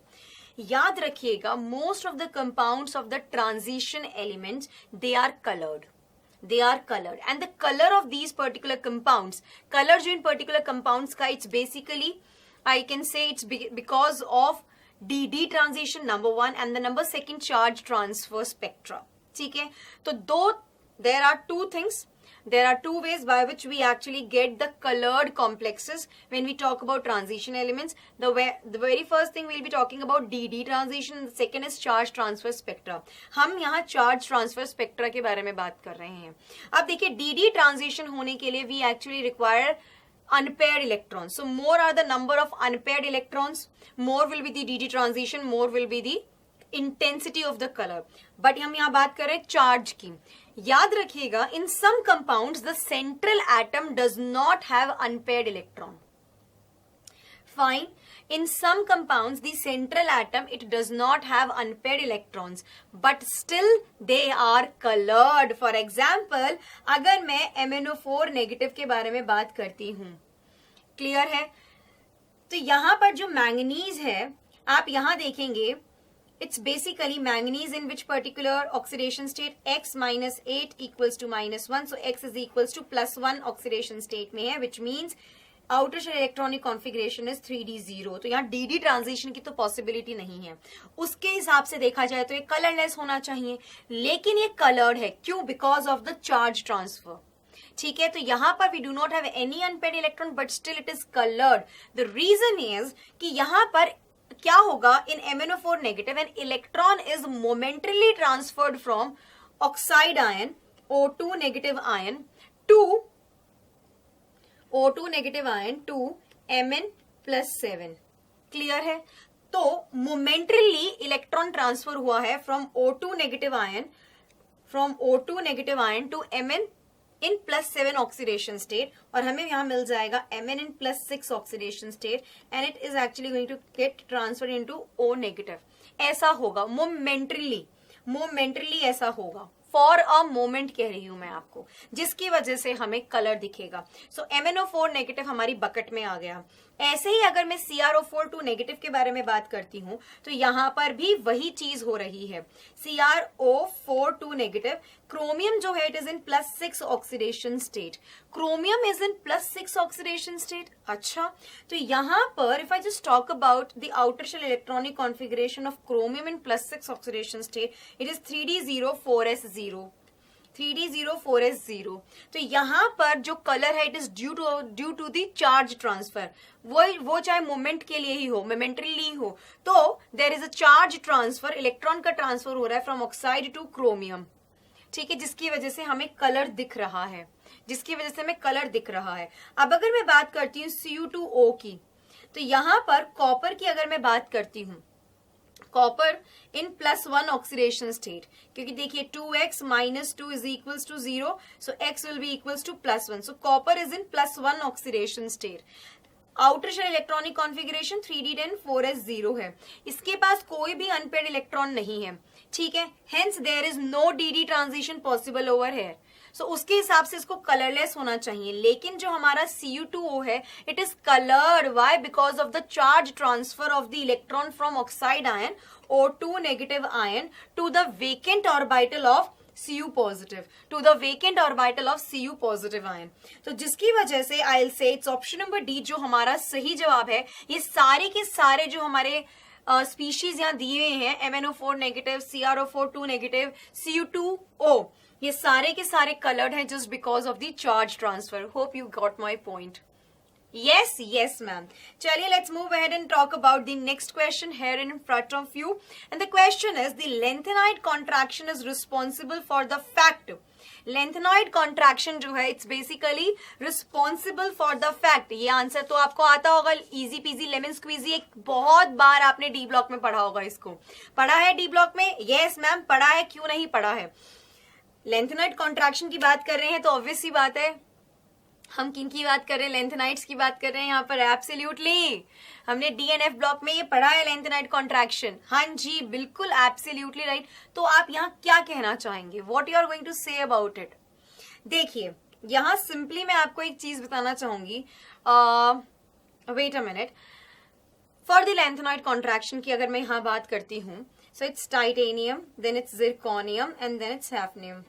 याद रखिएगा, most of the compounds of the transition elements, they are colored. They are colored and the color of these particular compounds, color जो इन particular compounds का, it's basically I can say it's because of DD transition number one and the number second charge transfer spectra. ठीक है, तो there are two things. There are two ways by which we actually get the colored complexes when we talk about transition elements. The very first thing we'll be talking about DD transition and the second is charge transfer spectra. हम यहाँ charge transfer spectra के बारे में बात कर रहे हैं. अब देखिए DD transition होने के लिए we actually require unpaired electrons. So more are the number of unpaired electrons, more will be the DD transition, more will be the intensity of the color. But हम यहाँ बात कर रहे हैं charge की. याद रखिएगा, in some compounds the central atom does not have unpaired electron. Fine. In some compounds the central atom it does not have unpaired electrons, but still they are colored. For example, अगर मैं MnO4 negative के बारे में बात करती हूँ, clear है? तो यहाँ पर जो मैंगनीज है आप यहाँ देखेंगे, it's basically manganese in which particular oxidation state? X minus 8 equals to minus 1. So X is equals to plus 1 oxidation state में है, which means outer shell electronic configuration is 3d0. तो यहाँ DD transition की तो possibility नहीं है. उसके हिसाब से देखा जाए तो ये colorless होना चाहिए, लेकिन ये colored है. क्यों? Because of the charge transfer. ठीक है, तो यहाँ पर we do not have any unpaired electron but still it is colored. The reason is कि यहाँ पर क्या होगा? in MnO4 negative an electron is momentarily transferred from oxide ion O2 negative ion to O2 negative ion to Mn plus 7. Clear है? तो momentarily electron transfer हुआ है from O2 negative ion to Mn in plus 7 oxidation state और हमें यहाँ मिल जाएगा Mn in plus 6 oxidation state and it is actually going to get transferred into O negative. ऐसा होगा momentarily ऐसा होगा. फॉर अ मोमेंट कह रही हूं मैं आपको, जिसकी वजह से हमें कलर दिखेगा. सो MnO4 नेगेटिव हमारी बकेट में आ गया. ऐसे ही अगर मैं CrO4 2 नेगेटिव के बारे में बात करती हूं तो यहां पर भी वही चीज हो रही है. CrO4 2 नेगेटिव, क्रोमियम जो है it is in +6 oxidation state. Chromium is in +6 oxidation state. अच्छा, तो यहां पर if I just talk about the outer shell electronic configuration of chromium in +6 oxidation state, it is 3d04s0. 3d04s0. तो यहां पर जो कलर है it is due to the charge transfer. वो चाहे मोमेंट के लिए ही हो, मोमेंटरीली हो, तो there is a charge transfer, electron का ट्रांसफर हो रहा है फ्रॉम ऑक्साइड टू क्रोमियम. ठीक है, जिसकी वजह से हमें कलर दिख रहा है, अब अगर मैं बात करती हूँ Cu2O की, तो यहां पर कॉपर की अगर मैं बात करती हूं, कॉपर इन +1 ऑक्सीडेशन स्टेट, क्योंकि देखिए 2x - 2 is equals to 0, so x will be equals to +1. So copper is in +1 oxidation state. Outer shell electronic configuration 3d10 4s0 है. इसके पास कोई भी अनपेयर्ड इलेक्ट्रॉन नहीं है. ठीक है, hence there is no dd transition possible over here. So उसके हिसाब से इसको कलरलेस होना चाहिए. लेकिन जो हमारा Cu2O है it is coloured. Why? Because of the charge transfer of the electron from oxide ion O2 negative ion to the vacant orbital of Cu positive, Cu positive ion. तो जिसकी वजह से I will say it's option number D जो हमारा सही जवाब है. ये सारे के सारे जो हमारे स्पीशीज यहाँ दिए हुए हैं, MnO4 negative, CrO4 2 negative, Cu2O, ये सारे के सारे कलर्ड हैं just because of the charge transfer. Hope you got my point. Yes, ma'am. चलिए, let's move ahead and talk about the next question here in front of you. And the question is, the lengthenide contraction is responsible for the fact. Lengthenide contraction जो है, it's basically responsible for the fact. ये answer तो आपको आता होगा, easy peasy lemon squeezy. एक बहुत बार आपने डी ब्लॉक में पढ़ा होगा इसको. पढ़ा है डी ब्लॉक में? Yes, ma'am. पढ़ा है, क्यों नहीं पढ़ा है? लेंथेनाइड कॉन्ट्रैक्शन की बात कर रहे हैं तो ऑब्वियस सी बात है, हम किन की बात कर रहे हैं? लेंथेनाइड्स की बात कर रहे हैं यहाँ पर. एब्सोल्युटली, हमने DNF ब्लॉक में ये पढ़ा है लेंथेनाइड कॉन्ट्रैक्शन. हाँ जी, बिल्कुल, एब्सोल्युटली राइट. तो आप यहाँ क्या कहना चाहेंगे? What you are going to say about it? देखिए, यहाँ सिंपली मैं आपको एक चीज बताना चाहूंगी. Wait a minute. For the lanthanide contraction की अगर मैं यहाँ बात करती हूँ, so it's titanium, then it's zirconium, and then it's hafnium.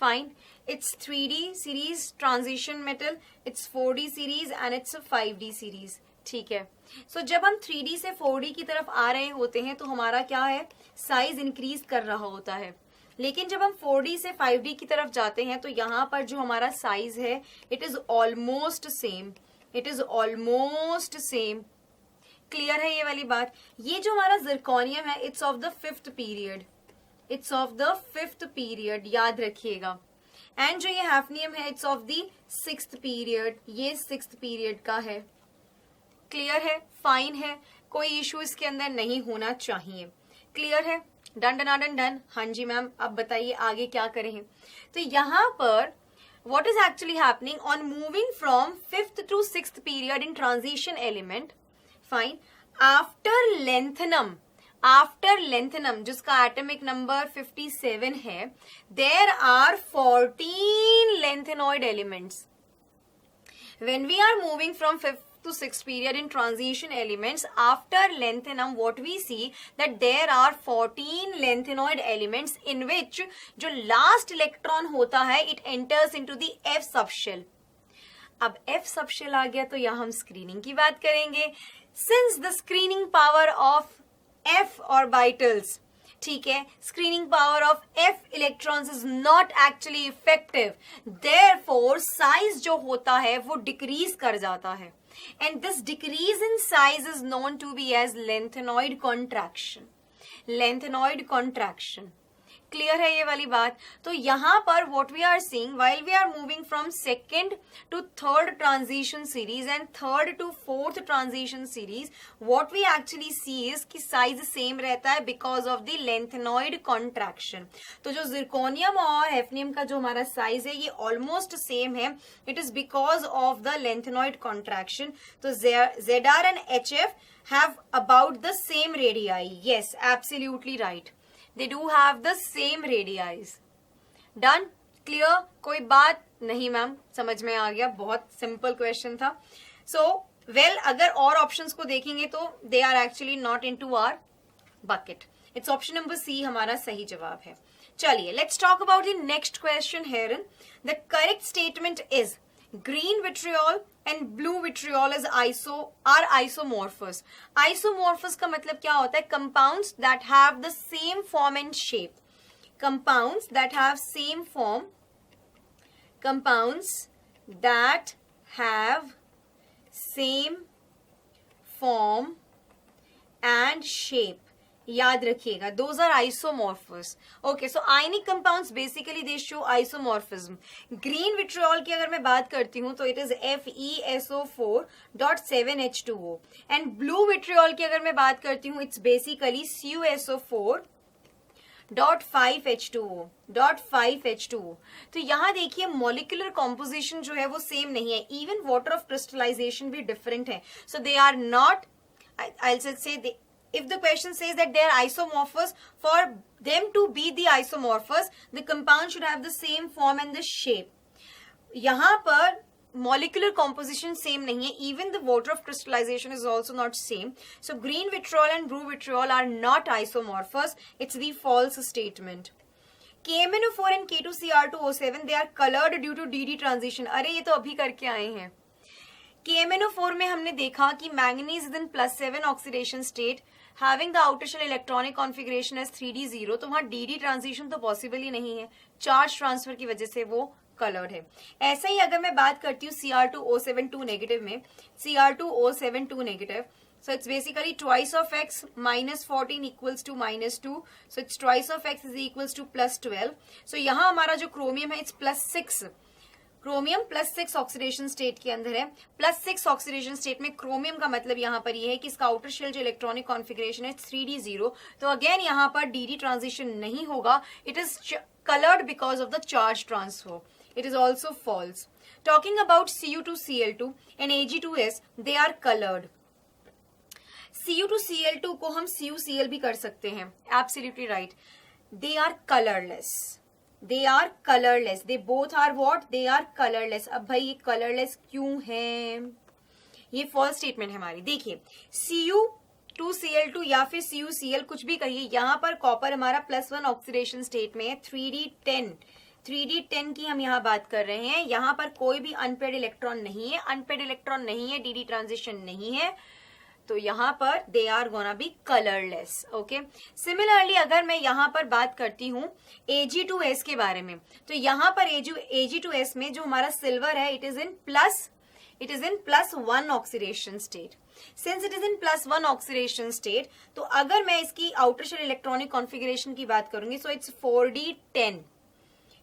Fine. It's 3D series transition metal, it's 4D series and it's a 5D series. ठीक है. So जब हम 3D से 4D की तरफ आ रहे होते हैं तो हमारा क्या है, साइज इंक्रीज कर रहा होता है. लेकिन जब हम 4D से 5D की तरफ जाते हैं तो यहाँ पर जो हमारा साइज है it is almost same. Clear है ये वाली बात? ये जो हमारा जिरकोनियम है it's of the fifth period, याद रखिएगा. एंड जो ये हैफनियम है it's of the 6th period, ये 6th पीरियड का है. क्लियर है? फाइन है, कोई इश्यू इसके अंदर नहीं होना चाहिए. क्लियर है? डन. हाँ जी मैम, अब बताइए आगे क्या करें. तो यहाँ पर what is actually happening on moving from 5th to 6th period in transition element. Fine. After lanthanum जिसका एटॉमिक नंबर 57 है, there are 14 lanthanoid elements. When we are moving from 5th to 6th period in transition elements, after lanthanum what we see that there are 14 lanthanoid elements in which जो last electron होता है it enters into the F subshell. अब F subshell आ गया तो यहाँ हम screening की बात करेंगे. Since the screening power of F orbitals, ठीक है, screening power of F electrons is not actually effective, therefore size जो होता है वो decrease कर जाता है. And this decrease in size is known to be as lanthanoid contraction. Clear है ये वाली बात? तो यहाँ पर what we are seeing while we are moving from 2nd to 3rd transition series and 3rd to 4th transition series, what we actually see is कि size same रहता है because of the lanthanoid contraction. तो जो zirconium और hafnium का जो हमारा size है ये almost same है. It is because of the lanthanoid contraction. तो Zr and HF have about the same radii. Yes, absolutely right. They do have the same radii. Done? Clear? कोई बात नहीं मैम, समझ में आ गया. बहुत सिंपल क्वेश्चन था. So वेल अगर और ऑप्शंस को देखेंगे तो they are actually not into our bucket. It's option number सी हमारा सही जवाब है. चलिए let's talk about the next question here. The correct statement is green vitriol and blue vitriol is are isomorphous. Isomorphous का मतलब क्या होता है? Compounds that have the same form and shape. Compounds that have same form. Compounds that have same form and shape. याद रखिएगा, those are isomorphous. Okay, so ionic compounds basically they show isomorphism. Green vitriol की अगर मैं बात करती हूँ तो it is FeSO4.7H2O and blue vitriol की अगर मैं बात करती हूँ it's basically CuSO4.5H2O. तो यहाँ देखिए मॉलिक्यूलर कॉम्पोजिशन जो है वो सेम नहीं है, इवन वाटर ऑफ क्रिस्टलाइजेशन भी डिफरेंट है. So they are not, I'll say they, if the question says that they are isomorphous, for them to be the isomorphous, the compound should have the same form and the shape. यहाँ पर molecular composition same नहीं है, even the water of crystallization is also not same. So green vitriol and blue vitriol are not isomorphous. It's the false statement. KMnO4 and K2Cr2O7 they are colored due to DD transition. अरे ये तो अभी करके आए हैं. KMnO4 में हमने देखा कि manganese is in +7 oxidation state having the outer shell electronic configuration as 3d0. तो वहां DD ट्रांजिशन तो पॉसिबल ही नहीं है, चार्ज ट्रांसफर की वजह से वो कलर्ड है. ऐसे ही अगर मैं बात करती हूँ Cr2O7 2 नेगेटिव में, Cr2O7 2 negative, so it's basically twice of x minus 14 equals to minus 2. So it's twice of x is equals to plus 12. So यहाँ हमारा जो क्रोमियम है it's +6. क्रोमियम +6 ऑक्सीडेशन स्टेट के अंदर है. +6 ऑक्सीडेशन स्टेट में chromium का मतलब यहाँ पर ये है कि इसका आउटर शेल जो इलेक्ट्रॉनिक कॉन्फिगरेशन है 3d0. तो अगेन यहाँ पर dd ट्रांजिशन नहीं होगा. It is coloured because of the charge transfer. It is also false. Talking about Cu2Cl2 and Ag2S, they are colored. Cu2Cl2 को हम CuCl भी कर सकते हैं. Absolutely right. They are colorless. They are colorless. They both are what? They are colorless. अब भाई ये colorless क्यों है? ये false statement है हमारी. देखिए Cu2Cl2 या फिर CuCl कुछ भी कहिए, यहाँ पर कॉपर हमारा +1 ऑक्सीडेशन स्टेट में है. 3d10 की हम यहाँ बात कर रहे हैं. यहाँ पर कोई भी अनपेड इलेक्ट्रॉन नहीं है, अनपेड इलेक्ट्रॉन नहीं है, dd ट्रांजिशन नहीं है. तो यहाँ पर they are gonna be colourless. Okay, similarly अगर मैं यहाँ पर बात करती हूँ Ag2S के बारे में, तो यहाँ पर Ag2S में जो हमारा सिल्वर है it is in +1 oxidation state. Since it is in +1 oxidation state, तो अगर मैं इसकी आउटर शेल इलेक्ट्रॉनिक कॉन्फिगरेशन की बात करूंगी सो इट्स 4d10.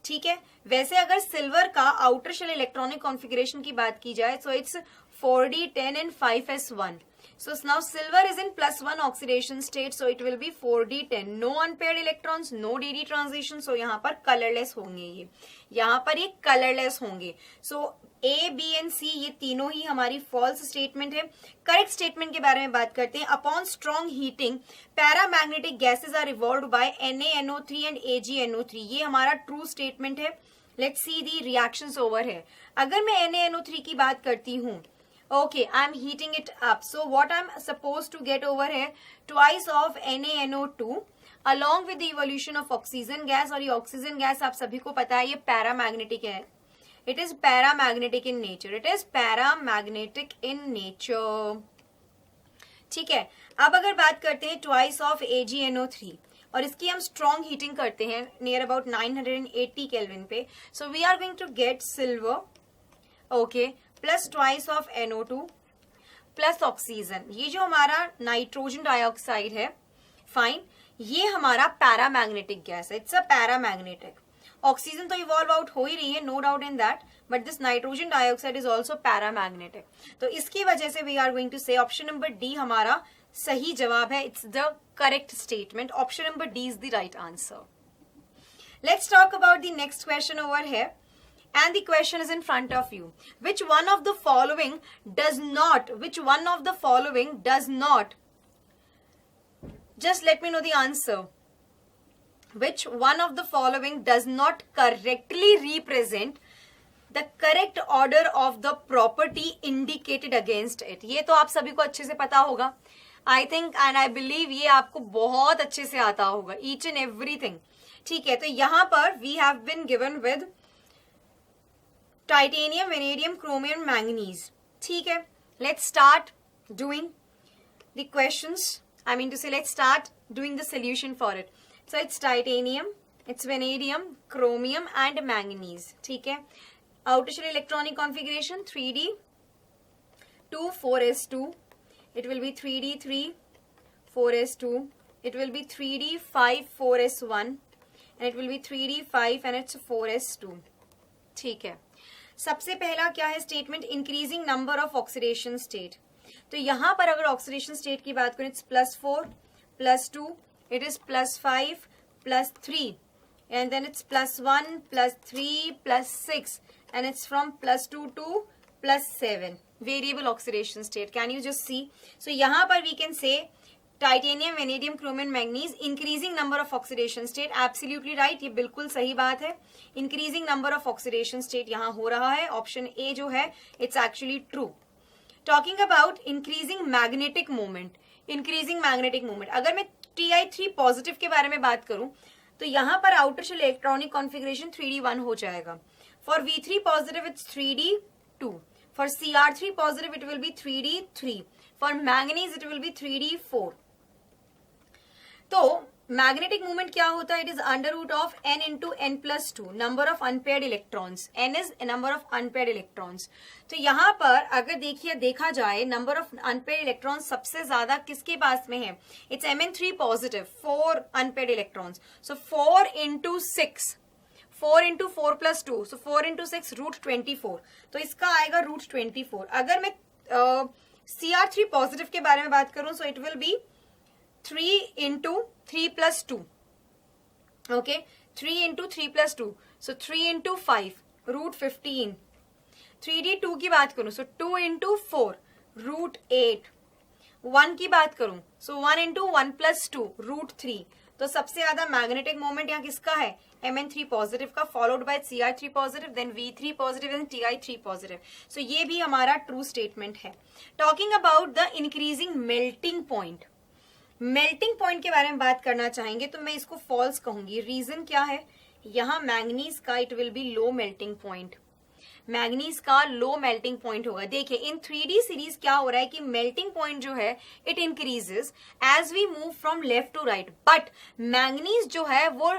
ठीक है, वैसे अगर सिल्वर का आउटर शेल इलेक्ट्रॉनिक कॉन्फिगरेशन की बात की जाए so it's 4d10 and 5s1. So now silver is in +1 oxidation state, so it will be 4d10. No unpaired electrons, no dd transition. So यहाँ पर colorless होंगे, यहाँ पर ये colorless होंगे. So A, B and C ये तीनों ही हमारी false statement है. Correct statement के बारे में बात करते हैं. Upon strong heating, paramagnetic gases are evolved by NaNO3 and AgNO3. ये हमारा true statement है. Let's see the reactions over here. अगर मैं NaNO3 की बात करती हूँ, okay, I'm heating it up. So what I'm supposed to get over here, twice of NaNO2 along with the evolution of oxygen gas. और ये oxygen gas आप सभी को पता है ये पैरामैग्नेटिक है. It is paramagnetic in nature. It is paramagnetic in nature. ठीक है, अब अगर बात करते हैं twice of AgNO3 और इसकी हम strong heating करते हैं near about 980 Kelvin पे. So we are going to get silver, okay, plus twice of NO2 plus oxygen. ये जो हमारा नाइट्रोजन डाइऑक्साइड है, फाइन, ये हमारा पैरामैग्नेटिक गैस है. It's a paramagnetic. ऑक्सीजन तो इवॉल्व आउट हो ही रही है, no doubt in that, but this nitrogen dioxide is also paramagnetic. तो इसकी वजह से we are going to say option number D हमारा सही जवाब है. It's the correct statement. Option number D is the right answer. Let's talk about the next question over here. And the question is in front of you. Which one of the following does not, just let me know the answer. Which one of the following does not correctly represent the correct order of the property indicated against it. ये तो आप सभी को अच्छे से पता होगा, I think and I believe ये आपको बहुत अच्छे से आता होगा, ईच एंड एवरीथिंग। ठीक है, तो यहां पर we have been given with titanium, vanadium, chromium, manganese. ठीक है, let's start doing the questions, I mean to say, let's start doing the solution for it. So it's titanium, it's vanadium, chromium and manganese. ठीक है, outer shell electronic configuration 3d 2 4s2, it will be 3d 3 4s2, it will be 3d 5 4s1 and it will be 3d 5 and it's 4s2. ठीक है, सबसे पहला क्या है statement, increasing number of oxidation state. तो यहां पर अगर ऑक्सीडेशन स्टेट की बात करें, it's +4 +2, it is +5 +3 and then it's +1 +3 +6 and it's from +2 to +7 variable oxidation state. Can you just see? So यहां पर we can say titanium, vanadium, chromium, manganese, increasing number of oxidation state. Absolutely right, ये बिल्कुल सही बात है, increasing number of oxidation state यहां हो रहा है। ऑप्शन ए जो है it's actually true. Talking about increasing magnetic moment, increasing magnetic moment, अगर मैं Ti3 पॉजिटिव के बारे में बात करूं तो यहां पर outer shell electronic configuration 3d1 हो जाएगा। For V3 positive it's 3d2, for Cr3 positive it will be 3d3, for manganese it will be 3d4। तो मैग्नेटिक मूवमेंट क्या होता है, it is under root of n into n+2 number of unpaired electrons, n is number of unpaired electrons. तो यहां पर अगर देखा जाए नंबर ऑफ अनपेयर्ड इलेक्ट्रॉन्स सबसे ज्यादा किसके पास में है, it's Mn3 positive, 4 unpaired electrons. So 4 into 6, 4 into 4 + 2, so 4 into 6 √24, तो इसका आएगा √24। अगर मैं Cr3 पॉजिटिव के बारे में बात करूं सो it will B 3 into 3 + 2, okay, 3 into 3 + 2, so 3 into 5 √15। 3d2 की बात करूं सो 2 इंटू 4 √8। 1 की बात करूं सो 1 इंटू 1 + 2 √3। तो सबसे ज्यादा मैग्नेटिक मोमेंट यहाँ किसका है, Mn3 पॉजिटिव का, followed by Cr3 positive, then V3 positive and Ti3 positive. So ये भी हमारा ट्रू स्टेटमेंट है। Talking about the increasing melting point, melting point के बारे में बात करना चाहेंगे तो मैं इसको फॉल्स कहूंगी। रीजन क्या है, यहां मैंगनीज का it will B low melting point, manganese का लो मेल्टिंग पॉइंट होगा। देखिए इन 3D सीरीज क्या हो रहा है कि मेल्टिंग पॉइंट जो है it increases as we move from left to right, but manganese जो है वो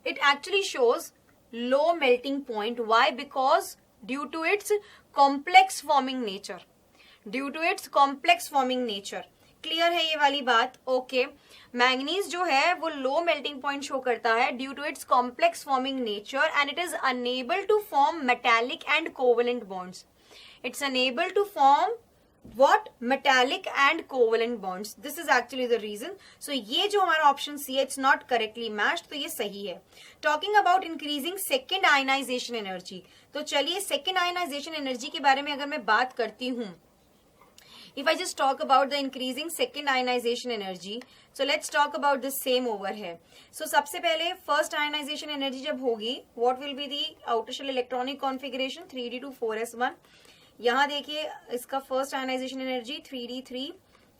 it actually shows low melting point. Why? Because due to its complex forming nature, due to its complex forming nature. Clear है ये वाली बात? Okay, manganese जो है वो लो मेल्टिंग पॉइंट शो करता है due to its complex forming nature and it is enable to form metallic and covalent bonds. It's enable to form what? Metallic and covalent bonds. This is actually the reason. So ये जो हमारा option C है, it's not correctly matched, तो ये सही है। Talking about increasing second ionization energy, तो चलिए second ionization energy के बारे में अगर मैं बात करती हूँ, if I just talk about the increasing second ionization energy, so let's talk about the same over here. So सबसे पहले first ionization energy जब होगी, what will be the outer shell electronic configuration 3d2 4s1। यहाँ देखिए इसका first ionization energy 3d3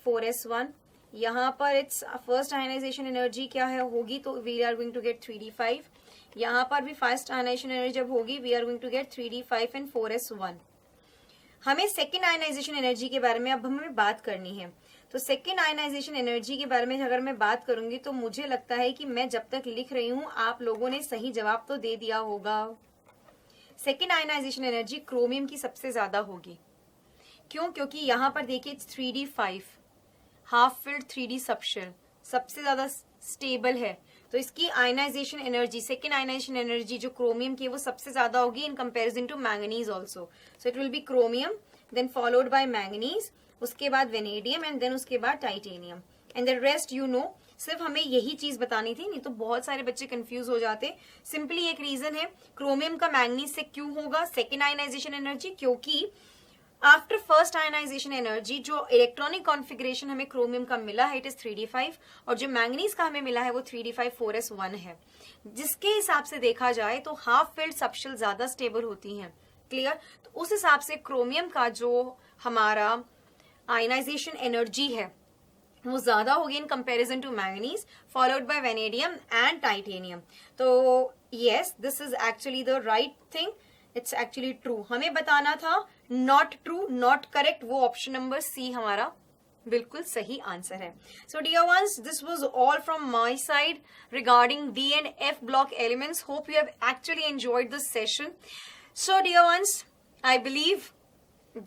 4s1, यहाँ पर it's first ionization energy क्या है होगी, तो we are going to get 3d5। यहाँ पर भी फर्स्ट आयनाइजेशन एनर्जी जब होगी we are going to get 3d5 and 4s1। हमें सेकेंड आयनाइजेशन एनर्जी के बारे में अब हमें बात करनी है। तो सेकेंड आयनाइजेशन एनर्जी के बारे में अगर मैं बात करूंगी तो मुझे लगता है कि मैं जब तक लिख रही हूँ आप लोगों ने सही जवाब तो दे दिया होगा। सेकेंड आयनाइजेशन एनर्जी क्रोमियम की सबसे ज्यादा होगी। क्यों? क्योंकि यहां पर देखिए 3d5 half filled 3d subshell सबसे ज्यादा स्टेबल है, तो इसकी ionization energy, second ionization energy जो क्रोमियम की है वो सबसे ज्यादा होगी in comparison to manganese also. So it will be chromium then followed by manganese, उसके बाद वेनेडियम एंड देन उसके बाद titanium and the rest you know. सिर्फ हमें यही चीज बतानी थी, नहीं तो बहुत सारे बच्चे कंफ्यूज हो जाते। सिंपली एक रीजन है, क्रोमियम का मैंगनीज से क्यों होगा सेकेंड आयनाइजेशन एनर्जी, क्योंकि आफ्टर फर्स्ट आयनाइजेशन एनर्जी जो इलेक्ट्रॉनिक कॉन्फ़िगरेशन हमें क्रोमियम का मिला है इट इज 3d5 और जो मैंगनीज का हमें मिला है वो 3d5 4s1 है। जिसके हिसाब से देखा जाए तो हाफ फिल्ड सबशेल ज्यादा स्टेबल होती हैं क्लियर? तो उस हिसाब से क्रोमियम का जो हमारा आयनाइजेशन एनर्जी है वो ज्यादा होगी in comparison to manganese, followed by vanadium and titanium. तो yes, this is actually the right thing. It's actually true. हमें बताना था नॉट ट्रू, नॉट करेक्ट. वो ऑप्शन नंबर सी हमारा बिल्कुल सही आंसर है. So dear ones, this was all from my side regarding d and f block elements. Hope you have actually enjoyed this session. So dear ones, I believe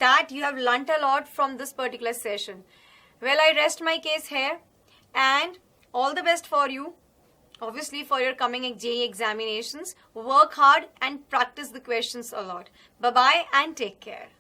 that you have learnt a lot from this particular session. Well, I rest my case here and all the best for you. Obviously, for your coming JEE examinations, work hard and practice the questions a lot. Bye-bye and take care.